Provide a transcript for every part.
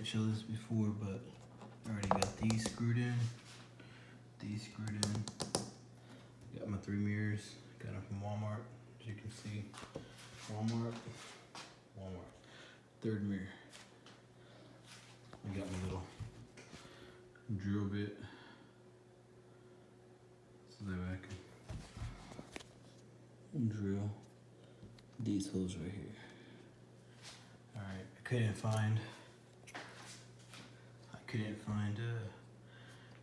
show this before, but I already got these screwed in. Got my 3 mirrors. Got them from Walmart. As you can see, Walmart. Third mirror. I got my little drill bit so that way I can drill these holes right here. Alright, I couldn't find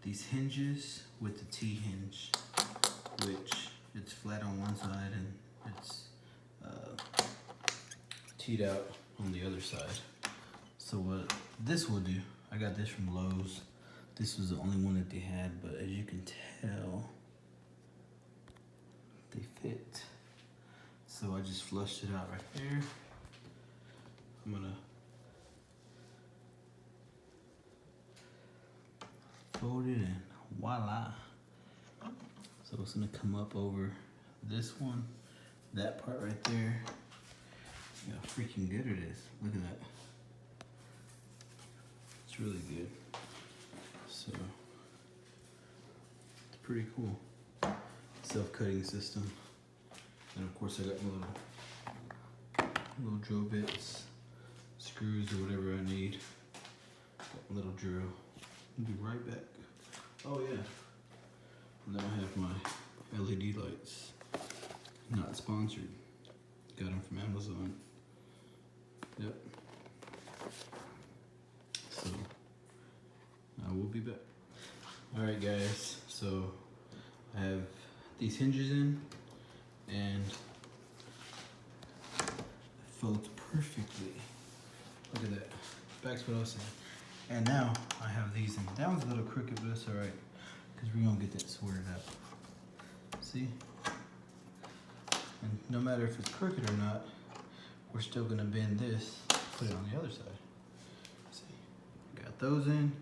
these hinges with the T-hinge, which it's flat on one side and it's teed out on the other side. So what this will do, I got this from Lowe's. This was the only one that they had, but as you can tell, they fit. So I just flushed it out right there. I'm gonna fold it in, voila. So it's gonna come up over this one, that part right there. Look how freaking good it is. Look at that. It's really good. So it's pretty cool. Self-cutting system. And of course I got my little drill bits, screws or whatever I need. Got my little drill. I'll be right back. Oh yeah. And then I have my LED lights. Not sponsored. Got them from Amazon. Yep. So I will be back. Alright guys, so I have these hinges in and it folds perfectly. Look at that. Back to what I was saying. And now I have these in. That one's a little crooked, but it's alright. Because we're gonna get that sorted out. See? And no matter if it's crooked or not, we're still gonna bend this, put it on the other side. See? Got those in.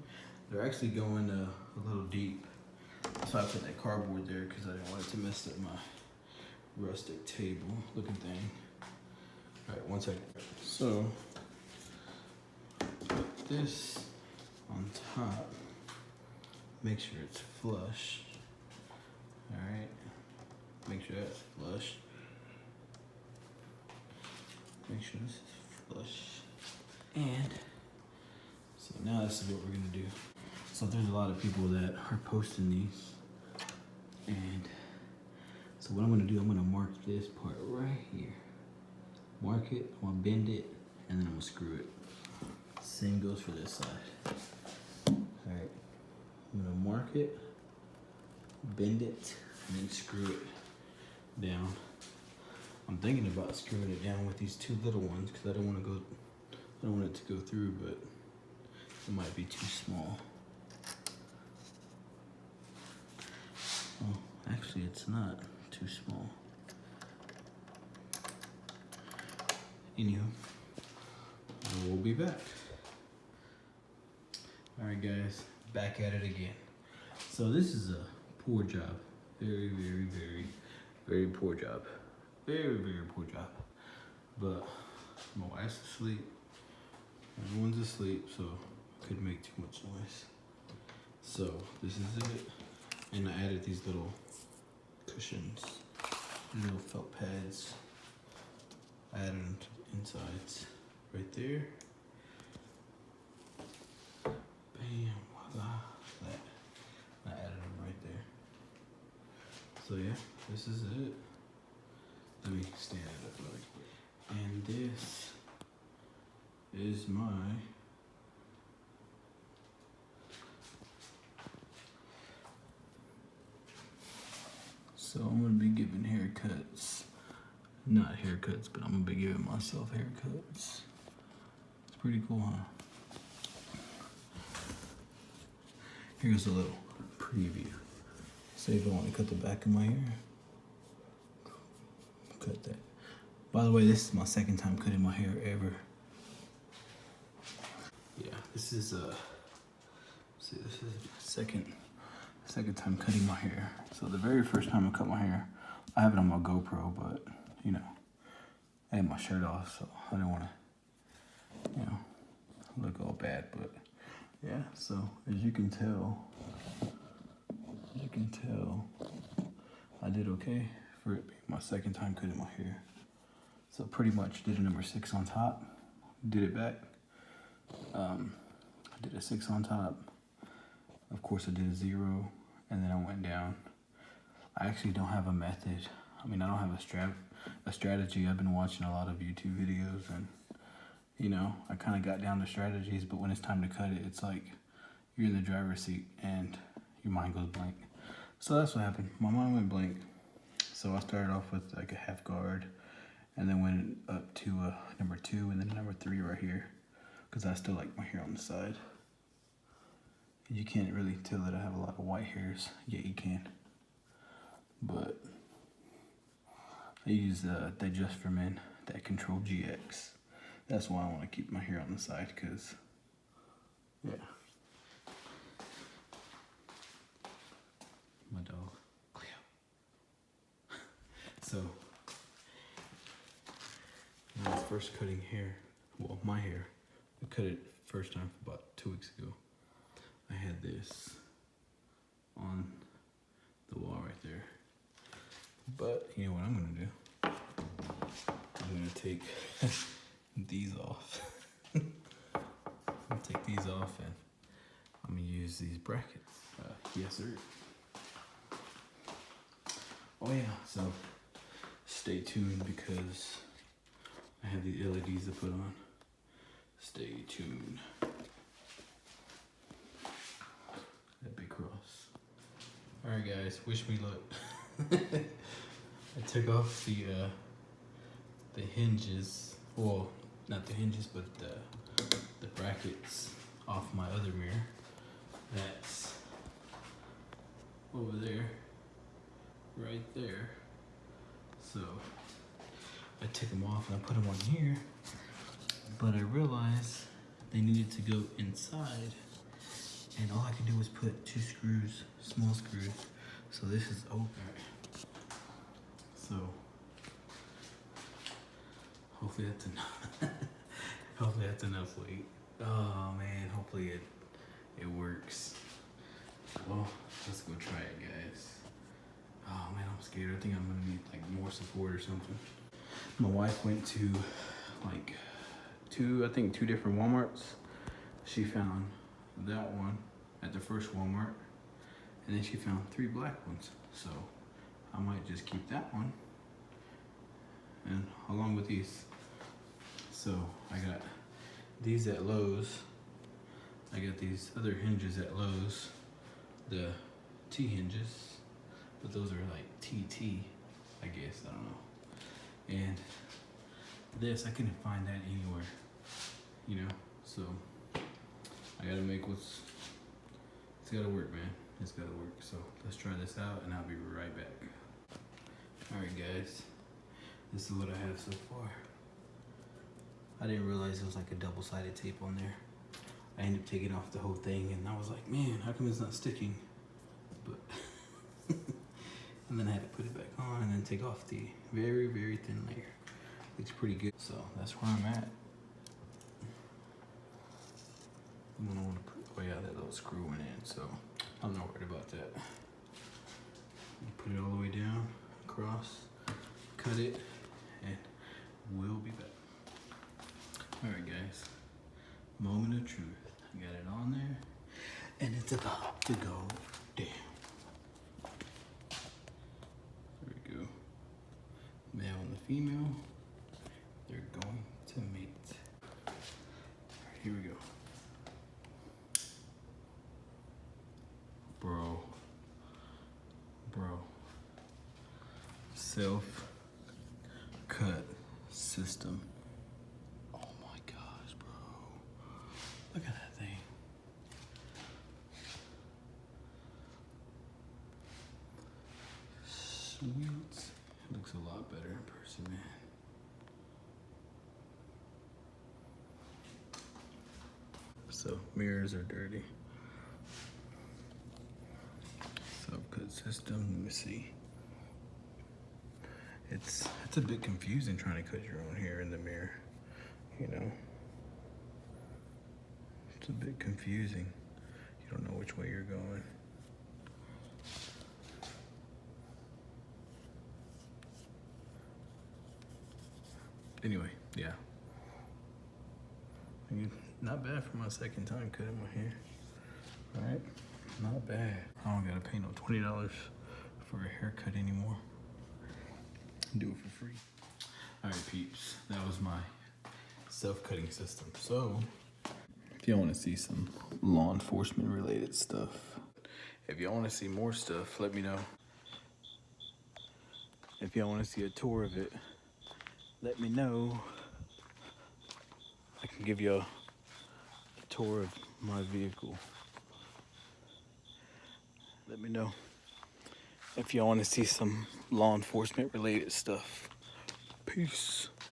They're actually going a little deep. So I put that cardboard there because I didn't want it to mess up my rustic table looking thing. Alright, one second. So put this on top. Make sure it's flush. Alright. Make sure that's flush. Make sure this is flush. And so now this is what we're gonna do. So there's a lot of people that are posting these. And so what I'm gonna do, I'm gonna mark this part right here. Mark it, I'm gonna bend it, and then I'm gonna screw it. Same goes for this side. Alright, I'm gonna mark it, bend it, and then screw it down. I'm thinking about screwing it down with these 2 little ones because I don't want it to go through, but it might be too small. Oh, actually it's not too small. Anywho, I will be back. Alright guys, back at it again. So this is a poor job. Very, very, very, very poor job. Very, very poor job. But my wife's asleep. Everyone's asleep, so I couldn't make too much noise. So this is it. And I added these little cushions, little felt pads. I added them to the insides right there. Bam, voila, that. I added them right there. So yeah, this is it. Let me stand it up really quick. And this is my so I'm gonna be giving haircuts. Not haircuts, but I'm gonna be giving myself haircuts. It's pretty cool, huh? Here's a little preview. Say if I want to cut the back of my hair. Cut that. By the way, this is my second time cutting my hair ever. Yeah, this is second time cutting my hair. So the very first time I cut my hair, I have it on my GoPro, but you know, I had my shirt off, so I didn't want to, you know, look all bad, but yeah, so as you can tell, I did okay for it being my second time cutting my hair. So pretty much did a number 6 on top, did it back. I did a 6 on top. Of course I did a 0, and then I went down. I actually don't have a method. I mean, I don't have a strategy. I've been watching a lot of YouTube videos, and you know, I kind of got down to strategies, but when it's time to cut it, it's like you're in the driver's seat and your mind goes blank. So that's what happened. My mind went blank. So I started off with like a half guard, and then went up to number 2, and then number 3 right here, because I still like my hair on the side. You can't really tell that I have a lot of white hairs. Yeah, you can. But I use Digest for Men, that Control GX. That's why I want to keep my hair on the side, because, yeah. My dog, Cleo. So, when I was first cutting hair, well, my hair, I cut it first time about 2 weeks ago. I had this on the wall right there. But, you know what I'm going to do? I'm going to take these off. I'll take these off, and I'm going to use these brackets. Yes, sir. Oh yeah, so stay tuned because I have the LEDs to put on. Stay tuned. That big cross. Alright guys, wish me luck. I took off the hinges, well, not the hinges, but the brackets off my other mirror. That's over there, right there. So I took them off and I put them on here, but I realized they needed to go inside, and all I could do was put 2 screws, small screws. So this is open. So hopefully that's enough. Hopefully that's enough weight. Oh man, hopefully it works. Well, let's go try it, guys. Oh man, I'm scared. I think I'm gonna need like more support or something. My wife went to like 2 different Walmarts. She found that one at the first Walmart, and then she found 3 black ones. So I might just keep that one, and along with these. So I got these at Lowe's. I got these other hinges at Lowe's, the T hinges, but those are like TT, I guess, I don't know. And this, I couldn't find that anywhere, you know, so I gotta make it's gotta work, man. It's gotta work. So let's try this out, and I'll be right back. All right, guys, this is what I have so far. I didn't realize it was like a double-sided tape on there. I ended up taking off the whole thing, and I was like, man, how come it's not sticking? But and then I had to put it back on and then take off the very, very thin layer. Looks pretty good. So that's where I'm at. And then I want to put, oh yeah, that little screw went in, so I'm not worried about that. Put it all the way down, across, cut it, and we'll be back. All right, guys, moment of truth. I got it on there, and it's about to go down. There we go. Male and the female, they're going to mate. All right, here we go. Bro. Self-cut system. Oh my gosh, bro. Look at that thing. Sweet. It looks a lot better in person, man. So, mirrors are dirty. Self-cut system, let me see. It's a bit confusing trying to cut your own hair in the mirror, you know. It's a bit confusing. You don't know which way you're going. Anyway, yeah. I mean, not bad for my second time cutting my hair. All right, not bad. I don't gotta pay no $20 for a haircut anymore. Do it for free. All right, peeps, that was my self-cutting system. So, if y'all wanna see some law enforcement related stuff, if y'all wanna see more stuff, let me know. If y'all wanna see a tour of it, let me know. I can give you a tour of my vehicle. Let me know if y'all want to see some law enforcement related stuff. Peace.